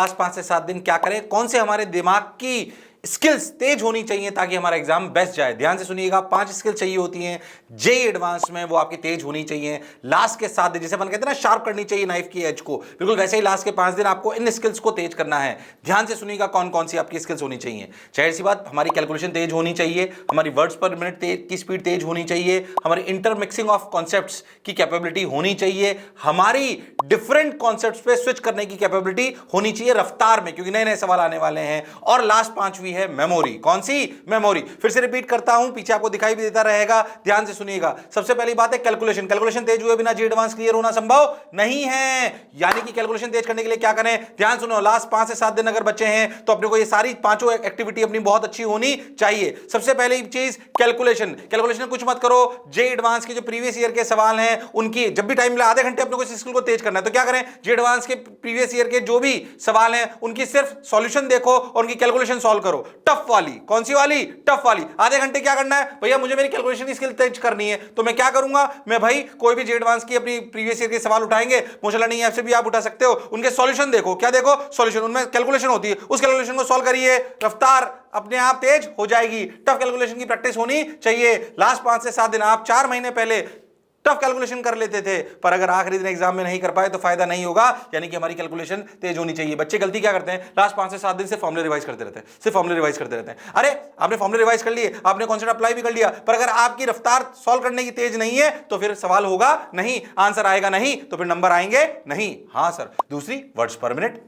Last 5 से 7 दिन क्या करें, कौन से हमारे दिमाग की स्किल्स तेज होनी चाहिए ताकि हमारा एग्जाम बेस्ट जाए। ध्यान से सुनिएगा, 5 स्किल चाहिए होती हैं जेईई एडवांस में, वो आपकी तेज होनी चाहिए। लास्ट के 7 दिन, जैसे अपन कहते हैं ना शार्प करनी चाहिए नाइफ की एज को, बिल्कुल वैसे ही लास्ट के 5 दिन आपको इन स्किल्स को तेज करना है। ध्यान से सुनिएगा कौन कौन सी आपकी स्किल्स होनी चाहिए। जाहिर सी बात, हमारी कैलकुलेशन तेज होनी चाहिए, हमारी वर्ड्स पर मिनट की स्पीड तेज होनी चाहिए, हमारी इंटरमिक्सिंग ऑफ कॉन्सेप्ट्स की कैपेबिलिटी होनी चाहिए, हमारी डिफरेंट कॉन्सेप्ट्स पे स्विच करने की कैपेबिलिटी होनी चाहिए रफ्तार में, क्योंकि नए नए सवाल आने वाले हैं। और लास्ट 5वीं है मेमोरी। कौन सी? मेमोरी। फिर से रिपीट करता हूं, पीछे आपको दिखाई भी देता रहेगा, ध्यान से सुनिएगा। सबसे पहली बात है कैलकुलेशन। कैलकुलेशन तेज हुए बिना जेईई एडवांस क्लियर होना संभव नहीं है, यानी कि कैलकुलेशन तेज करने के लिए क्या करें, ध्यान सुनो। लास्ट 5 से 7 दिन अगर बचे हैं तो अपने को ये सारी पांचों एक्टिविटी अपनी बहुत अच्छी होनी चाहिए। सबसे पहली चीज कैलकुलेशन। कैलकुलेशन कुछ मत करो, जेईई एडवांस के जो प्रीवियस ईयर के सवाल हैं उनकी जब भी टाइम मिला आधे घंटे अपने को इस स्किल को तेज करना है, तो क्या करें, जेईई एडवांस के प्रीवियस ईयर के जो भी सवाल हैं उनकी सिर्फ सॉल्यूशन देखो और उनकी कैलकुलेशन सॉल्व करो। टफ वाली, कौन सी वाली? टफ वाली। आधे घंटे क्या करना है भैया, मुझे मेरी कैलकुलेशन स्किल तेज करनी है, तो मैं क्या करूंगा, मैं भाई कोई भी जेईई एडवांस की अपनी प्रीवियस ईयर के सवाल उठाएंगे, मोशन लर्निंग ऐप से भी आप उठा सकते हो, उनके सॉल्यूशन देखो। क्या देखो? सॉल्यूशन। उनमें कैलकुलेशन होती है, उस कैलकुलेशन को सॉल्व करिए, रफ्तार अपने आप तेज हो जाएगी। टफ कैलकुलेशन की प्रैक्टिस होनी चाहिए। लास्ट 5 से 7 दिन, आप 4 महीने पहले टफ कैलकुलेशन कर लेते थे, पर अगर आखिरी दिन एग्जाम में नहीं कर पाए तो फायदा नहीं होगा, यानी कि हमारी कैलकुलेशन तेज होनी चाहिए। बच्चे गलती क्या करते हैं, लास्ट 5 से 7 दिन से फॉर्मूले रिवाइज करते रहते हैं, सिर्फ फॉर्मूले रिवाइज करते रहते हैं। अरे आपने फॉर्मूले रिवाइज कर लिए, आपने कॉन्सेप्ट अप्लाई भी कर लिया, पर अगर आपकी रफ्तार सॉल्व करने की तेज नहीं है तो फिर सवाल होगा नहीं, आंसर आएगा नहीं, तो फिर नंबर आएंगे नहीं। हाँ सर। दूसरी, वर्ड्स पर मिनट।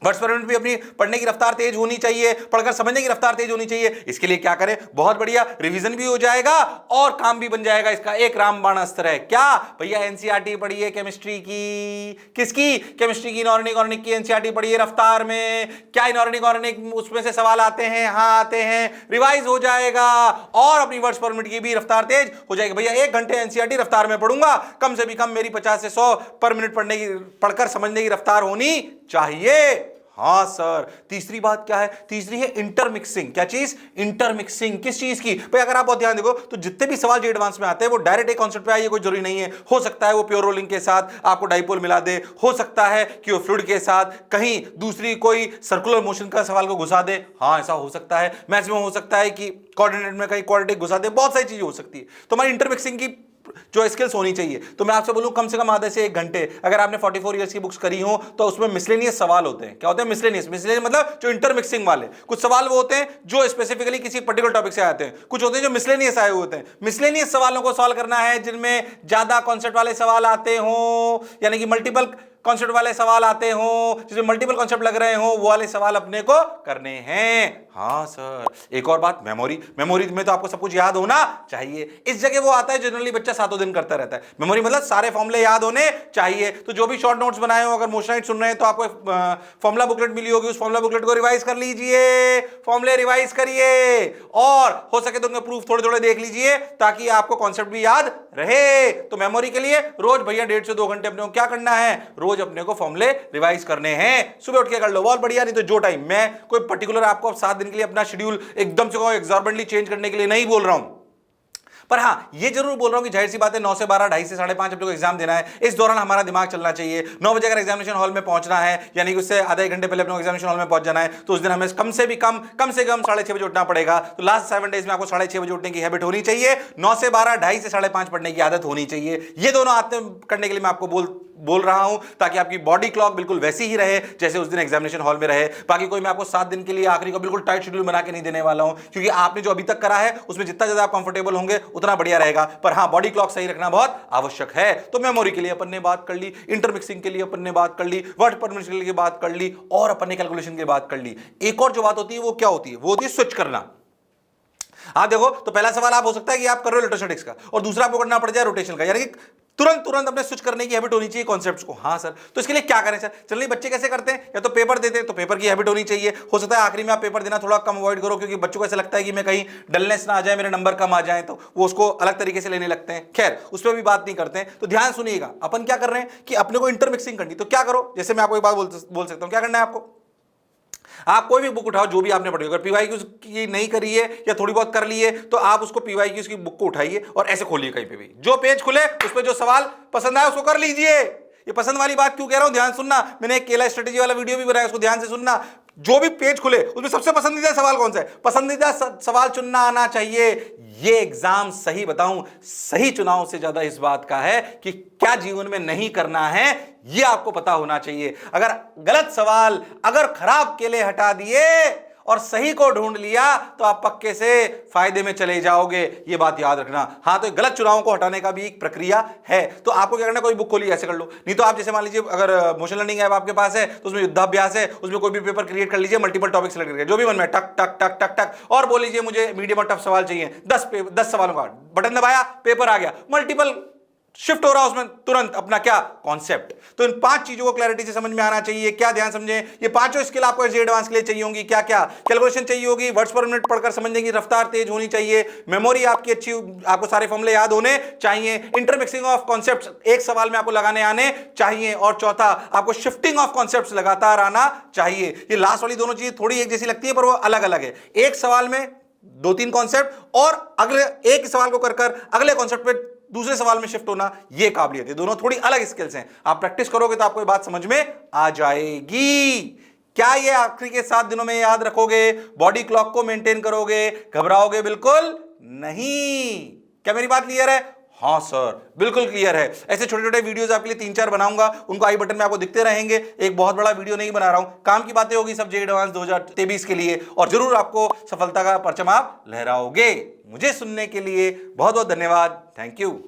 वर्ड्स पर मिनट भी अपनी पढ़ने की रफ्तार तेज होनी चाहिए, पढ़कर समझने की रफ्तार तेज होनी चाहिए। इसके लिए क्या करें, बहुत बढ़िया रिवीजन भी हो जाएगा और काम भी बन जाएगा। इसका एक रामबाण अस्त्र है। क्या भैया? एनसीईआरटी पढ़िए केमिस्ट्री की। किसकी? केमिस्ट्री की। इनऑर्गेनिक ऑर्गेनिक की एनसीईआरटी पढ़िए रफ्तार में। क्या इनऑर्गेनिक ऑर्गेनिक उसमें से सवाल आते हैं? हाँ आते हैं, रिवाइज हो जाएगा और अपनी वर्ड्स पर मिनट की भी रफ्तार तेज हो जाएगी। भैया 1 घंटे एनसीईआरटी रफ्तार में पढ़ूंगा, कम से भी कम मेरी 50 से 100 पर मिनट पढ़कर समझने की रफ्तार होनी चाहिए। हाँ सर। तीसरी बात क्या है? तीसरी है इंटरमिक्सिंग। क्या चीज? इंटरमिक्सिंग। किस चीज की? भाई अगर आप बहुत ध्यान देखो तो जितने भी सवाल जेईई एडवांस में आते हैं वो डायरेक्ट एक कॉन्सेप्ट पे आए, कोई जरूरी नहीं है। हो सकता है वो प्योर रोलिंग के साथ आपको डाइपोल मिला दे, हो सकता है कि वो फ्लूइड के साथ कहीं दूसरी कोई सर्कुलर मोशन का सवाल को घुसा दे। हाँ ऐसा हो सकता है। मैक्सिमम हो सकता है कि कोऑर्डिनेट में कहीं क्वाड्रेटिक घुसा दे, बहुत सारी चीजें हो सकती है। तो हमारी इंटरमिक्सिंग की जो स्किल्स होनी चाहिए, तो मैं आपसे बोलूं कम से कम आधे से 1 घंटे। अगर आपने 44 इयर्स की बुक्स करी हो तो उसमें मिसलेनियस सवाल होते हैं। क्या होते हैं? मिसलेनियस। मिसलेनियस मतलब जो इंटरमिक्सिंग वाले कुछ सवाल वो होते हैं जो स्पेसिफिकली किसी पर्टिकुलर टॉपिक से आते हैं, कुछ होते हैं जो मिसलेनियस आए हुए होते हैं। मिसलेनियस सवालों को सॉल्व करना है जिनमें ज्यादा कॉन्सेप्ट वाले सवाल आते हो, यानी कि मल्टीपल कॉन्सेप्ट वाले सवाल आते हो, जिसमें मल्टीपल कॉन्सेप्ट लग रहे हो, वो वाले सवाल अपने को करने हैं। हाँ सर। एक और बात, मेमोरी। मेमोरी में तो आपको सब कुछ याद होना चाहिए। इस जगह वो आता है जनरली बच्चा 7 दिन करता रहता है। मेमोरी मतलब सारे फॉर्मूले याद होने चाहिए। तो जो भी शॉर्ट नोट्स बनाए हो, अगर मोशनाइट सुन रहे हैं तो आपको फॉर्मूला बुकलेट मिली होगी, उस फॉर्मूला बुकलेट को रिवाइज कर लीजिए, फॉर्मूले रिवाइज करिए और हो सके तो उनके प्रूफ थोड़े थोड़े देख लीजिए ताकि आपको कॉन्सेप्ट भी याद रहे। तो मेमोरी के लिए रोज भैया 1.5 से 2 घंटे अपने को क्या करना है, रोज अपने को फॉर्मूले रिवाइज करने हैं। सुबह उठ के कर लो, बहुत बढ़िया। नहीं तो जो टाइम, मैं कोई पर्टिकुलर आपको 7 दिन के लिए अपना शेड्यूल एकदम से एग्जॉर्बेंटली चेंज करने के लिए नहीं बोल रहा हूं, पर हाँ ये जरूर बोल रहा हूं कि जाहिर सी बात है 9 से 12, 2:30 से 5:30 अपने को एग्जाम देना है। इस दौरान हमारा दिमाग चलना चाहिए। 9 बजे अगर एग्जामिनेशन हॉल में पहुंचना है, यानी कि उससे आधा 1 घंटे पहले अपने को एग्जामिनेशन हॉल में पहुंच जाना है, तो उस दिन हमें कम से कम 6:30 बजे उठना पड़ेगा। तो लास्ट 7 डेज में आपको 6:30 बजे उठने की हैबिट होनी चाहिए। 9 से 12, 2:30 से 5:30 पढ़ने की आदत होनी चाहिए। ये दोनों आदतें करने के लिए मैं आपको बोल रहा हूं ताकि आपकी बॉडी क्लॉक बिल्कुल वैसी ही रहे जैसे उस दिन एग्जामिनेशन हॉल में रहे। बाकी कोई मैं आपको 7 दिन के लिए आखिरी को बिल्कुल टाइट शेड्यूल बना के नहीं देने वाला हूं, क्योंकि आपने जो अभी तक करा है उसमें जितना ज्यादा आप कंफर्टेबल होंगे उतना बढ़िया रहेगा। पर हां, बॉडी क्लॉक सही रखना बहुत आवश्यक है। तो मेमोरी के लिए अपन ने बात कर ली, इंटरमिक्सिंग के लिए अपन ने बात कर ली, वर्ड पर मिनट के लिए बात कर ली और अपन ने कैलकुलेशन की बात कर ली। एक और जो बात होती है वो क्या होती है? वो होती है स्विच करना। आप देखो तो पहला सवाल आप हो सकता है कि आप कर रहे हो इलेक्ट्रोस्टैटिक्स का और दूसरा आपको करना पड़ जाए रोटेशन का, यानी कि तुरंत अपने स्विच करने की हैबिट होनी चाहिए कॉन्सेप्ट्स को। हाँ सर। तो इसके लिए क्या करें सर? चलिए बच्चे कैसे करते हैं, या तो पेपर देते हैं तो पेपर की हैबिट होनी चाहिए। हो सकता है आखिरी में आप पेपर देना थोड़ा कम अवॉइड करो, क्योंकि बच्चों को ऐसा लगता है कि मैं कहीं डलनेस ना आ जाए, मेरे नंबर कम आ जाए, तो वो उसको अलग तरीके से लेने लगते हैं। खैर उस पर भी बात नहीं करते हैं। तो ध्यान सुनिएगा, अपन क्या कर रहे हैं कि अपने को इंटरमिक्सिंग करनी। तो क्या करो, जैसे मैं आपको एक बात बोल सकता हूं, क्या करना है आपको, आप कोई भी बुक उठाओ जो भी आपने पढ़ी, अगर पीवाईक्यूज की नहीं करी है या थोड़ी बहुत कर ली है तो आप उसको पीवाईक्यूज की बुक को उठाइए और ऐसे खोलिए, कहीं पे भी जो पेज खुले उस पे जो सवाल पसंद आए उसको कर लीजिए। ये पसंद वाली बात क्यों कह रहा हूं, ध्यान सुनना। मैंने एक केला स्ट्रेटेजी वाला वीडियो भी बनाया, उसको ध्यान से सुनना। जो भी पेज खुले उसमें सबसे पसंदीदा सवाल कौन सा है, पसंदीदा सवाल चुनना आना चाहिए। ये एग्जाम सही बताऊं, सही चुनाव से ज्यादा इस बात का है कि क्या जीवन में नहीं करना है, ये आपको पता होना चाहिए। अगर गलत सवाल, अगर खराब केले हटा दिए और सही को ढूंढ लिया तो आप पक्के से फायदे में चले जाओगे, ये बात याद रखना। हाँ, तो गलत चुनावों को हटाने का भी एक प्रक्रिया है। तो आपको क्या करना, कोई बुक खोली ऐसे कर लो, नहीं तो आप जैसे मान लीजिए अगर मोशन लर्निंग ऐप आपके पास है तो उसमें युद्धाभ्यास है, उसमें कोई भी पेपर क्रिएट कर लीजिए, मल्टीपल टॉपिक सेलेक्ट करके जो भी मन में टक टक टक टक टक और बोल लीजिए मुझे मीडियम और टफ सवाल चाहिए, 10 सवालों का बटन दबाया, पेपर आ गया, मल्टीपल शिफ्ट हो रहा उसमें तुरंत अपना क्या कॉन्सेप्ट। तो इन 5 चीजों को क्लैरिटी से समझ में आना चाहिए। क्या ध्यान समझें, ये पांचों स्किल आपको एसजे एडवांस के लिए चाहिए होंगी। क्या क्या कैलकुलेशन चाहिए होगी, वर्ड्स पर मिनट पढ़कर समझने की रफ्तार तेज होनी चाहिए, मेमोरी आपकी अच्छी, आपको सारे फॉर्मूले याद होने चाहिए, इंटरमिक्सिंग ऑफ कॉन्सेप्ट्स एक सवाल में आपको लगाने आने चाहिए, और चौथा आपको शिफ्टिंग ऑफ कॉन्सेप्ट्स लगातार आना चाहिए। ये लास्ट वाली दोनों चीजें थोड़ी एक जैसी लगती है पर वो अलग अलग है। एक सवाल में 2-3 कॉन्सेप्ट और अगले एक सवाल को कर अगले कॉन्सेप्ट पे दूसरे सवाल में शिफ्ट होना, ये काबिलियत है। दोनों थोड़ी अलग स्किल्स हैं। आप प्रैक्टिस करोगे तो आपको ये बात समझ में आ जाएगी। क्या ये आखिरी के 7 दिनों में याद रखोगे, बॉडी क्लॉक को मेंटेन करोगे, घबराओगे बिल्कुल नहीं? क्या मेरी बात क्लियर है? हाँ सर, बिल्कुल क्लियर है। ऐसे छोटे छोटे वीडियोस आपके लिए 3-4 बनाऊंगा, उनको आई बटन में आपको दिखते रहेंगे। एक बहुत बड़ा वीडियो नहीं बना रहा हूं, काम की बातें होगी सब जे एडवांस 2023 के लिए, और जरूर आपको सफलता का परचम आप लहराओगे। मुझे सुनने के लिए बहुत बहुत धन्यवाद। Thank you.